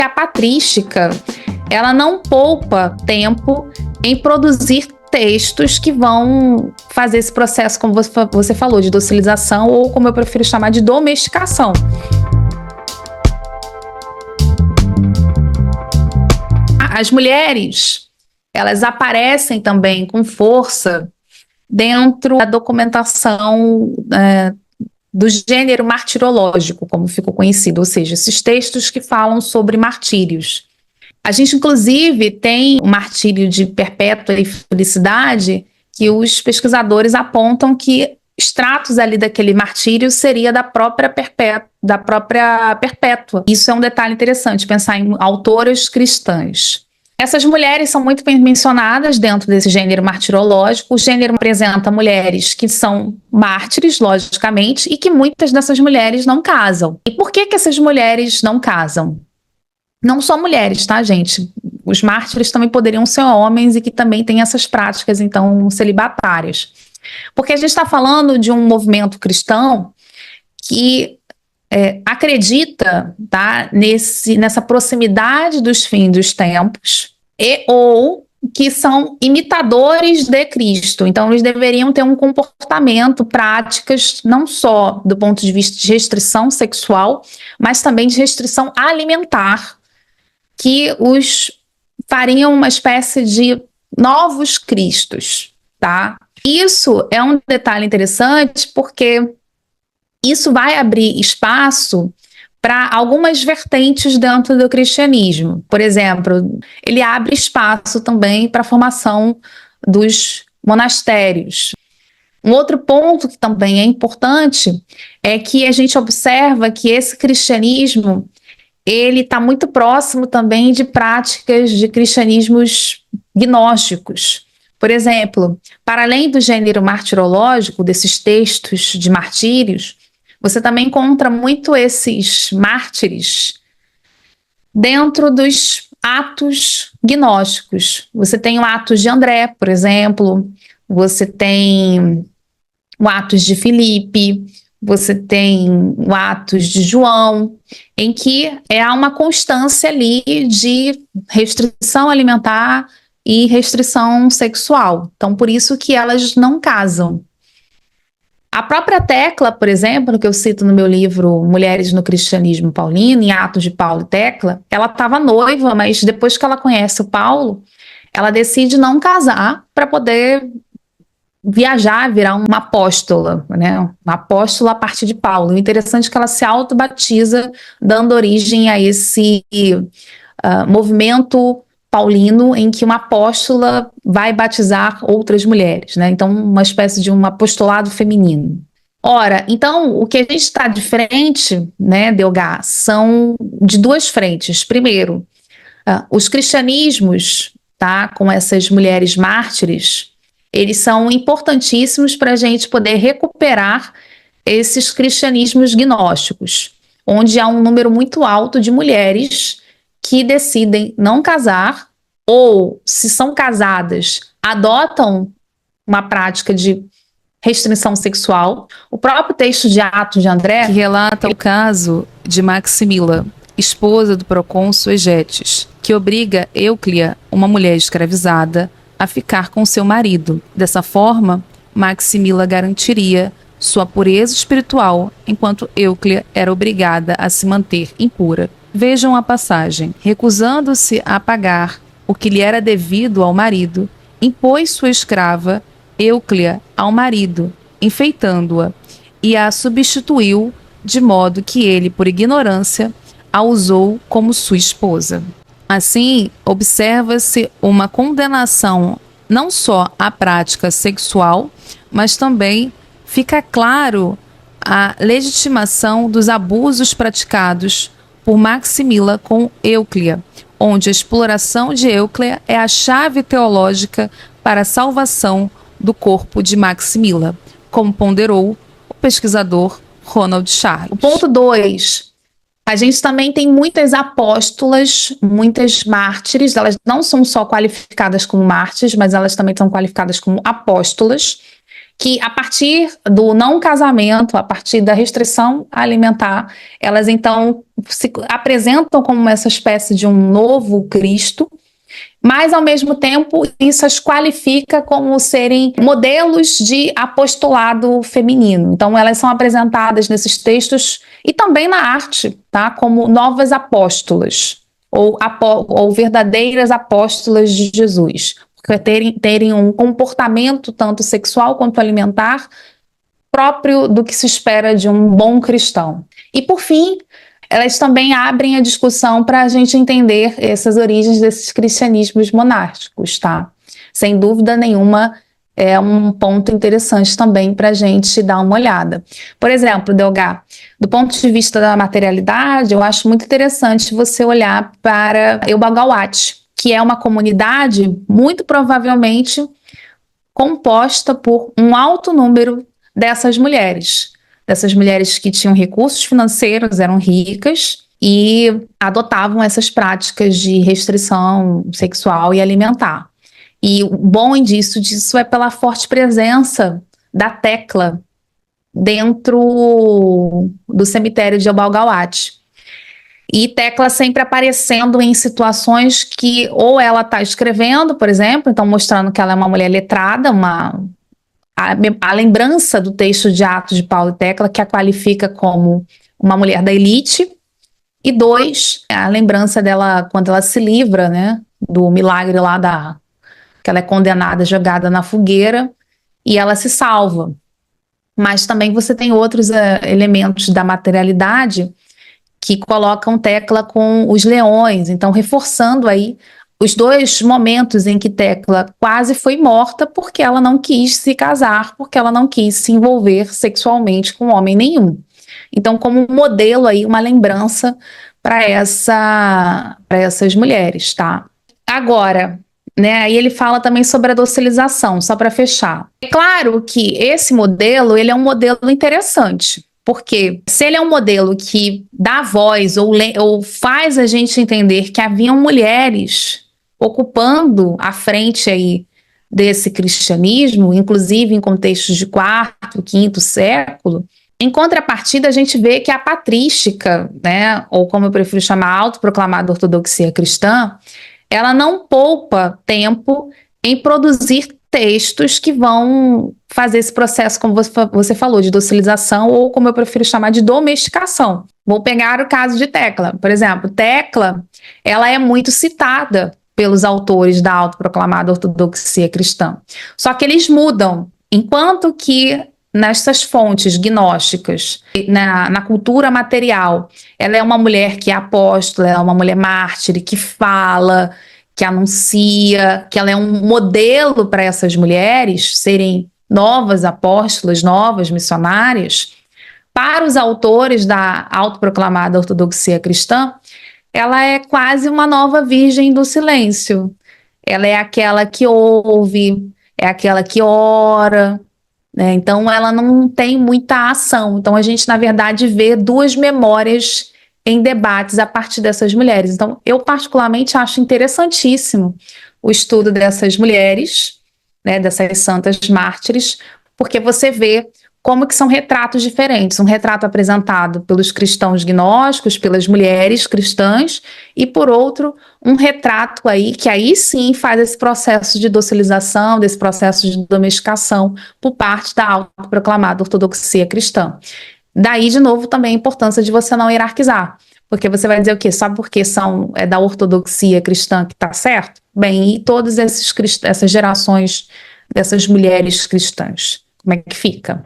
A patrística, ela não poupa tempo em produzir textos que vão fazer esse processo, como você falou, de docilização, ou como eu prefiro chamar, de domesticação. As mulheres, elas aparecem também com força dentro da documentação do gênero martirológico, como ficou conhecido, ou seja, esses textos que falam sobre martírios. A gente, inclusive, tem o martírio de perpétua e felicidade, que os pesquisadores apontam que extratos ali daquele martírio seria da própria perpétua. Isso é um detalhe interessante, pensar em autoras cristãs. Essas mulheres são muito bem mencionadas dentro desse gênero martirológico. O gênero apresenta mulheres que são mártires, logicamente, e que muitas dessas mulheres não casam. E por que essas mulheres não casam? Não só mulheres, tá, gente? Os mártires também poderiam ser homens e que também têm essas práticas, então, celibatárias. Porque a gente está falando de um movimento cristão que acredita, tá, nessa proximidade dos fins dos tempos ou que são imitadores de Cristo. Então, eles deveriam ter um comportamento, práticas, não só do ponto de vista de restrição sexual, mas também de restrição alimentar, que os fariam uma espécie de novos cristos, tá? Isso é um detalhe interessante porque isso vai abrir espaço para algumas vertentes dentro do cristianismo. Por exemplo, ele abre espaço também para a formação dos monastérios. Um outro ponto que também é importante é que a gente observa que esse cristianismo ele está muito próximo também de práticas de cristianismos gnósticos. Por exemplo, para além do gênero martirológico, desses textos de martírios, você também encontra muito esses mártires dentro dos atos gnósticos. Você tem o Atos de André, por exemplo, você tem o Atos de Filipe, você tem o Atos de João, em que há uma constância ali de restrição alimentar e restrição sexual. Então, por isso que elas não casam. A própria Tecla, por exemplo, que eu cito no meu livro Mulheres no Cristianismo Paulino, em Atos de Paulo e Tecla, ela estava noiva, mas depois que ela conhece o Paulo, ela decide não casar para poder viajar, virar uma apóstola, né? Uma apóstola a partir de Paulo. O interessante é que ela se auto-batiza, dando origem a esse movimento paulino em que uma apóstola vai batizar outras mulheres, né? Então, uma espécie de um apostolado feminino. Ora, então, o que a gente está de frente, né, Delgá, são de duas frentes. Primeiro, os cristianismos, tá, com essas mulheres mártires, eles são importantíssimos para a gente poder recuperar esses cristianismos gnósticos, onde há um número muito alto de mulheres que decidem não casar ou, se são casadas, adotam uma prática de restrição sexual. O próprio texto de Atos de André, que relata o caso de Maximila, esposa do procônsul Egetes, que obriga Euclia, uma mulher escravizada, a ficar com seu marido. Dessa forma, Maximila garantiria sua pureza espiritual, enquanto Euclia era obrigada a se manter impura. Vejam a passagem. Recusando-se a pagar o que lhe era devido ao marido, impôs sua escrava, Euclia, ao marido, enfeitando-a, e a substituiu, de modo que ele, por ignorância, a usou como sua esposa. Assim, observa-se uma condenação não só à prática sexual, mas também fica claro a legitimação dos abusos praticados por Maximila com Euclia, onde a exploração de Euclia é a chave teológica para a salvação do corpo de Maximila, como ponderou o pesquisador Ronald Charles. O ponto 2. A gente também tem muitas apóstolas, muitas mártires, elas não são só qualificadas como mártires, mas elas também são qualificadas como apóstolas, que a partir do não casamento, a partir da restrição alimentar, elas então se apresentam como essa espécie de um novo Cristo, mas ao mesmo tempo isso as qualifica como serem modelos de apostolado feminino. Então elas são apresentadas nesses textos e também na arte, tá? Como novas apóstolas ou verdadeiras apóstolas de Jesus. Terem um comportamento tanto sexual quanto alimentar próprio do que se espera de um bom cristão. E por fim, elas também abrem a discussão para a gente entender essas origens desses cristianismos monásticos, tá? Sem dúvida nenhuma, é um ponto interessante também para a gente dar uma olhada. Por exemplo, Delgá, do ponto de vista da materialidade, eu acho muito interessante você olhar para Eubagauat, que é uma comunidade muito provavelmente composta por um alto número dessas mulheres que tinham recursos financeiros, eram ricas e adotavam essas práticas de restrição sexual e alimentar. E o bom indício disso é pela forte presença da Tecla dentro do cemitério de Eubalgauat. E Tecla sempre aparecendo em situações que ou ela está escrevendo, por exemplo, então mostrando que ela é uma mulher letrada, a lembrança do texto de Atos de Paulo e Tecla, que a qualifica como uma mulher da elite, e 2, a lembrança dela quando ela se livra, né, do milagre lá que ela é condenada, jogada na fogueira, e ela se salva. Mas também você tem outros elementos da materialidade que colocam Tecla com os leões, então reforçando aí os 2 momentos em que Tecla quase foi morta porque ela não quis se casar, porque ela não quis se envolver sexualmente com homem nenhum. Então, como modelo aí, uma lembrança para essas mulheres, tá? Agora, né, aí ele fala também sobre a docilização, só para fechar. É claro que esse modelo, ele é um modelo interessante, porque se ele é um modelo que dá voz ou faz a gente entender que haviam mulheres ocupando a frente aí desse cristianismo, inclusive em contextos de 4º, 5º século, em contrapartida a gente vê que a patrística, né, ou como eu prefiro chamar, a autoproclamada ortodoxia cristã, ela não poupa tempo em produzir textos que vão fazer esse processo, como você falou, de docilização, ou como eu prefiro chamar, de domesticação. Vou pegar o caso de Tecla. Por exemplo, Tecla, ela é muito citada pelos autores da autoproclamada ortodoxia cristã. Só que eles mudam. Enquanto que nessas fontes gnósticas, na cultura material, ela é uma mulher que é apóstola, ela é uma mulher mártir, que fala, que anuncia, que ela é um modelo para essas mulheres serem novas apóstolas, novas missionárias. Para os autores da autoproclamada ortodoxia cristã, ela é quase uma nova virgem do silêncio. Ela é aquela que ouve, é aquela que ora, né? Então ela não tem muita ação. Então a gente, na verdade, vê 2 memórias em debates a partir dessas mulheres. Então eu particularmente acho interessantíssimo o estudo dessas mulheres, né, dessas santas mártires, porque você vê como que são retratos diferentes. Um retrato apresentado pelos cristãos gnósticos, pelas mulheres cristãs, e por outro, um retrato aí que aí sim faz esse processo de docilização, desse processo de domesticação por parte da autoproclamada ortodoxia cristã. Daí, de novo, também a importância de você não hierarquizar, porque você vai dizer o quê? Só porque é da ortodoxia cristã que está certo? Bem, e todas essas gerações dessas mulheres cristãs, como é que fica?